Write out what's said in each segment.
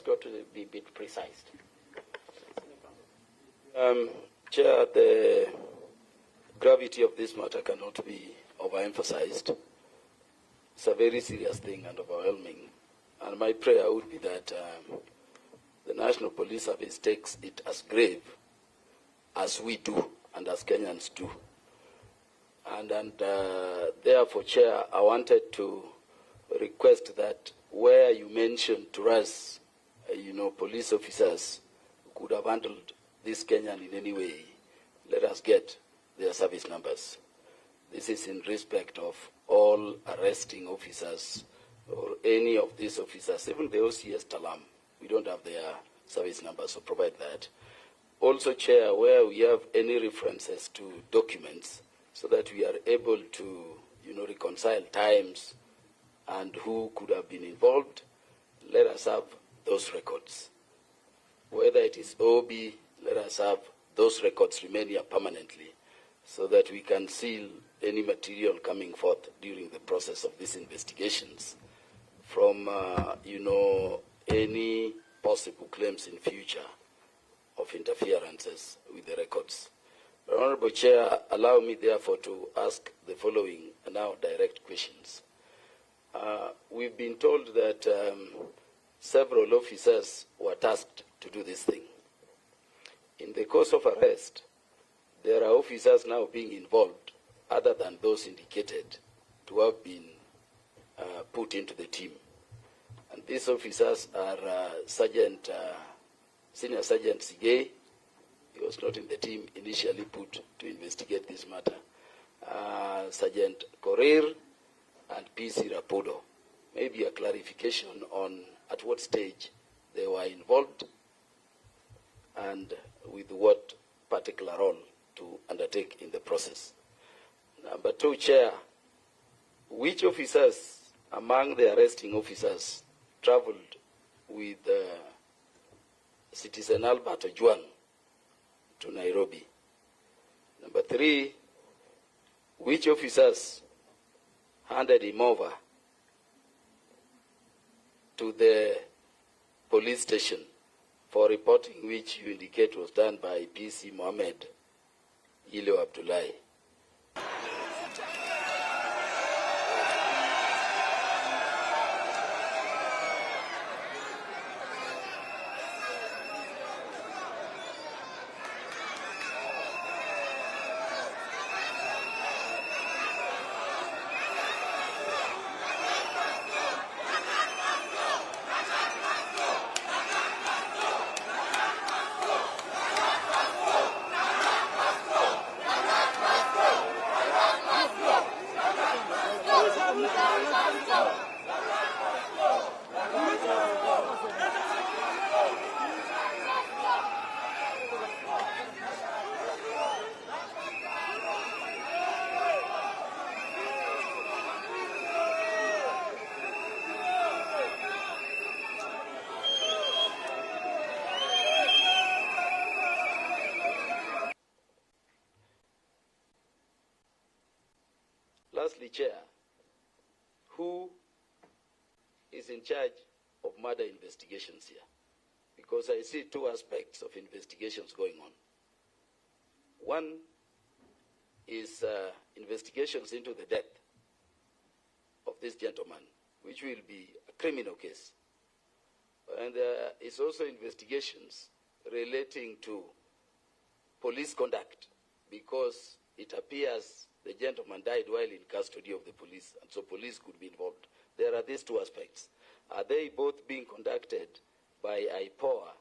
got to be a bit precise. Chair, the gravity of this matter cannot be overemphasized. It's a very serious thing and overwhelming. And my prayer would be that the National Police Service takes it as grave as we do and as Kenyans do. And therefore, Chair, I wanted to request that where you mentioned to us, police officers who could have handled this Kenyan in any way, let us get their service numbers. This is in respect of all arresting officers or any of these officers, even the OCS Talam. We don't have their service numbers, so provide that. Also, Chair, where we have any references to documents so that we are able to, reconcile times and who could have been involved, let us have those records. Whether it is OB, let us have those records remain here permanently so that we can seal any material coming forth during the process of these investigations from, any possible claims in future of interferences with the records. But Honorable Chair, allow me therefore to ask the following now direct questions. We've been told that several officers were tasked to do this thing. In the course of arrest, there are officers now being involved other than those indicated to have been put into the team. And these officers are Senior Sergeant Sigei. He was not in the team initially put to investigate this matter. Sergeant Korir and PC Rapudo. Maybe a clarification on at what stage they were involved and with what particular role to undertake in the process. Number two, Chair, which officers among the arresting officers traveled with Citizen Albert Ojwang to Nairobi? Number three, which officers handed him over to the police station for reporting, which you indicate was done by PC Mohammed Ilo Abdullahi? Lastly, Chair, who is in charge of murder investigations here? Because I see two aspects of investigations going on. One is investigations into the death of this gentleman, which will be a criminal case. And there is also investigations relating to police conduct, because it appears the gentleman died while in custody of the police, and so police could be involved. There are these two aspects. Are they both being conducted by IPOA,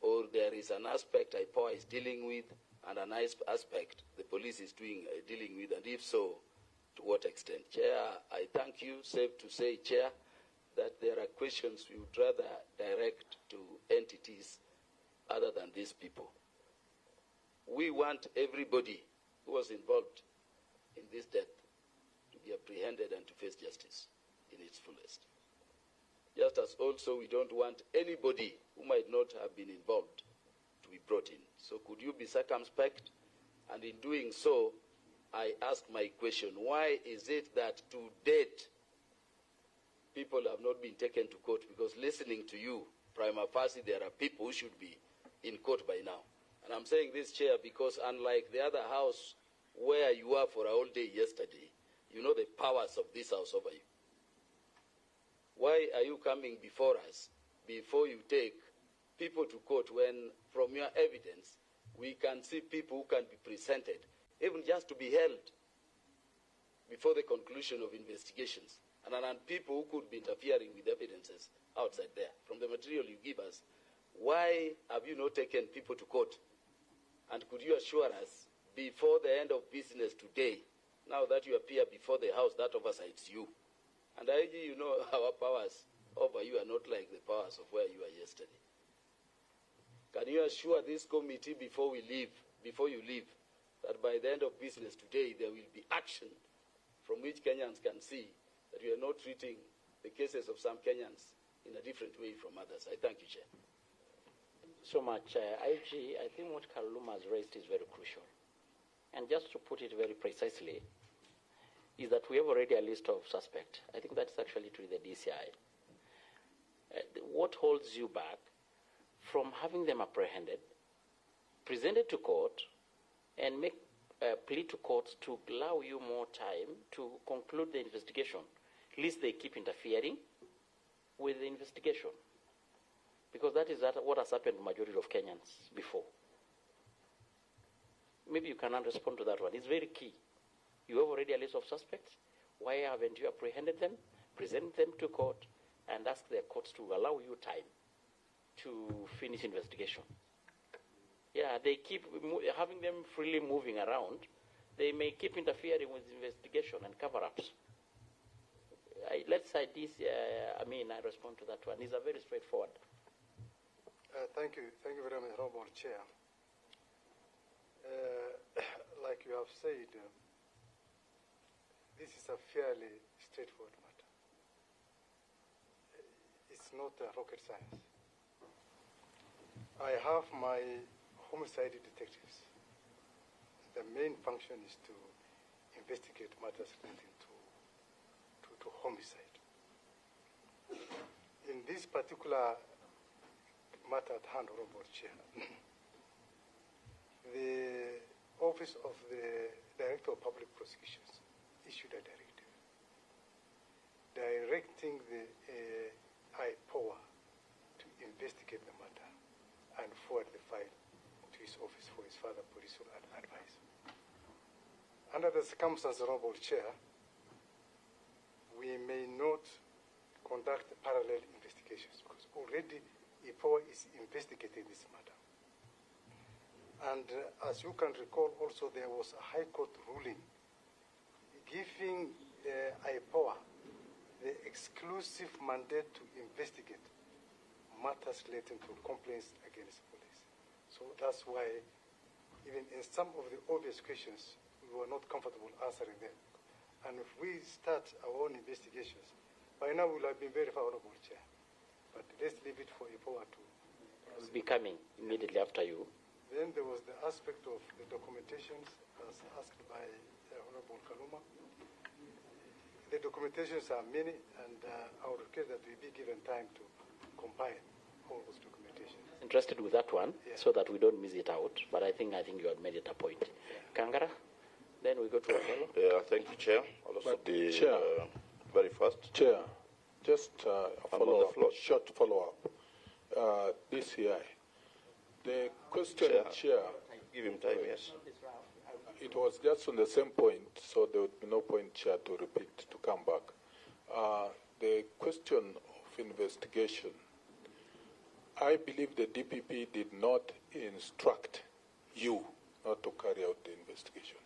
or there is an aspect IPOA is dealing with and an aspect the police is dealing with, and if so, to what extent? Chair, I thank you. Safe to say, Chair, that there are questions we would rather direct to entities other than these people. We want everybody who was involved in this death to be apprehended and to face justice in its fullest. Just as also we don't want anybody who might not have been involved to be brought in. So could you be circumspect? And in doing so, I ask my question, why is it that to date people have not been taken to court? Because listening to you, prima facie there are people who should be in court by now. And I'm saying this, Chair, because unlike the other house where you were for a whole day yesterday, you know the powers of this house over you. Why are you coming before us before you take people to court when from your evidence we can see people who can be presented, even just to be held before the conclusion of investigations, and people who could be interfering with evidences outside there. From the material you give us, why have you not taken people to court? And could you assure us before the end of business today, now that you appear before the House, that oversights you? And IG, you know our powers over you are not like the powers of where you were yesterday. Can you assure this committee before you leave, that by the end of business today there will be action from which Kenyans can see that we are not treating the cases of some Kenyans in a different way from others? I thank you, Chair. So much. IG, I think what Kaluma has raised is very crucial. And just to put it very precisely, is that we have already a list of suspects. I think that's actually to the DCI. What holds you back from having them apprehended, presented to court, and make a plea to courts to allow you more time to conclude the investigation, lest they keep interfering with the investigation? Because that is what has happened to the majority of Kenyans before. Maybe you cannot respond to that one. It's very key. You have already a list of suspects. Why haven't you apprehended them, present them to court, and ask the courts to allow you time to finish investigation? Yeah, they keep having them freely moving around. They may keep interfering with investigation and cover-ups. Let's say this, Amin, I respond to that one. It's a very straightforward. Thank you very much, Honorable Chair. Like you have said, this is a fairly straightforward matter. It's not rocket science. I have my homicide detectives. The main function is to investigate matters relating to homicide. In this particular matter at hand, Honorable Chair, the Office of the Director of Public Prosecutions issued a directive directing the IPOA to investigate the matter and forward the file to his office for his further police advice. Under the circumstances, Honorable Chair, we may not conduct parallel investigations because already IPOA is investigating this matter. And as you can recall, also there was a High Court ruling giving IPOA the exclusive mandate to investigate matters relating to complaints against police. So that's why, even in some of the obvious questions, we were not comfortable answering them. And if we start our own investigations, by now we'll have been very favorable, Chair. But let's leave it for IPOA to. Will be coming immediately after you. Then there was the aspect of the documentations, as asked by Honorable Kaluma. The documentations are many, and I would request that we be given time to compile all those documentations. Interested with that one, yeah, so that we don't miss it out. But I think you had made it a point. Yeah. Kangara, then we go to Okello. Yeah, thank you, Chair. I'll also be very fast. Chair, just a short follow-up. DCI. The question, Chair, give him time, yes. It was just on the same point, so there would be no point, Chair, to repeat, to come back. The question of investigation, I believe the DPP did not instruct you not to carry out the investigation.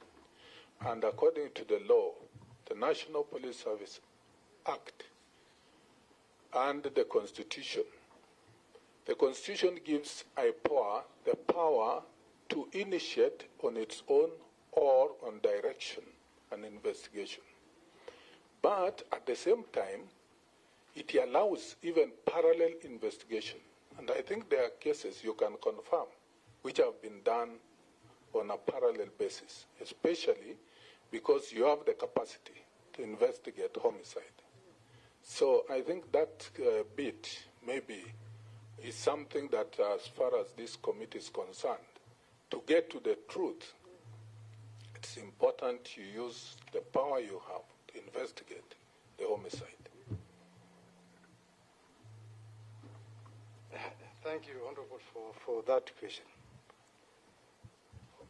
And according to the law, the National Police Service Act and the Constitution, the Constitution gives IPOA the power to initiate on its own or on direction an investigation. But at the same time, it allows even parallel investigation. And I think there are cases you can confirm which have been done on a parallel basis, especially because you have the capacity to investigate homicide. So I think that bit maybe is something that, as far as this committee is concerned, to get to the truth, it's important you use the power you have to investigate the homicide. Thank you, Honorable, for that question.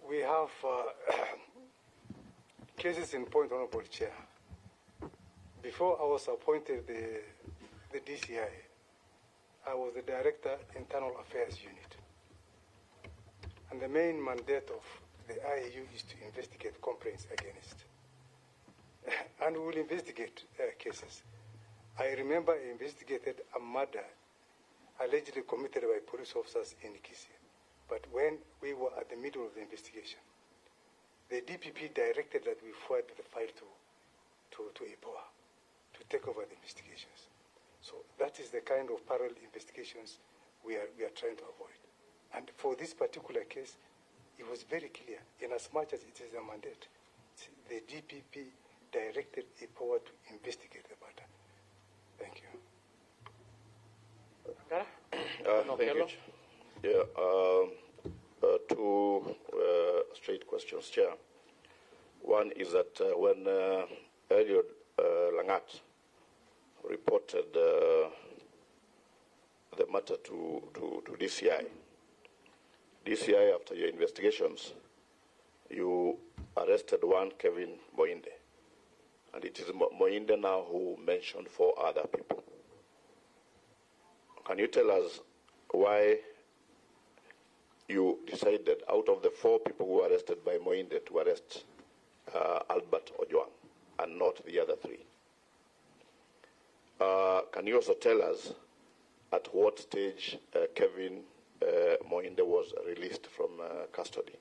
We have cases in point, Honorable Chair. Before I was appointed the DCI, I was the Director, Internal Affairs Unit. And the main mandate of the IAU is to investigate complaints against. And we will investigate cases. I remember I investigated a murder allegedly committed by police officers in Kisia. But when we were at the middle of the investigation, the DPP directed that we forward the file to IPOA to take over the investigations. So that is the kind of parallel investigations we are trying to avoid. And for this particular case, it was very clear, in as much as it is a mandate, the DPP directed IPOA to investigate the matter. Thank you. Thank you. Yeah, two straight questions, Chair. One is that when Eliud Langat reported the matter to DCI, after your investigations, you arrested one Kevin Moinde, and it is Moinde now who mentioned 4 other people. Can you tell us why you decided, out of the 4 people who were arrested by Moinde, to arrest Albert Ojwang and not the other 3? Can you also tell us at what stage Kevin Moinde was released from custody?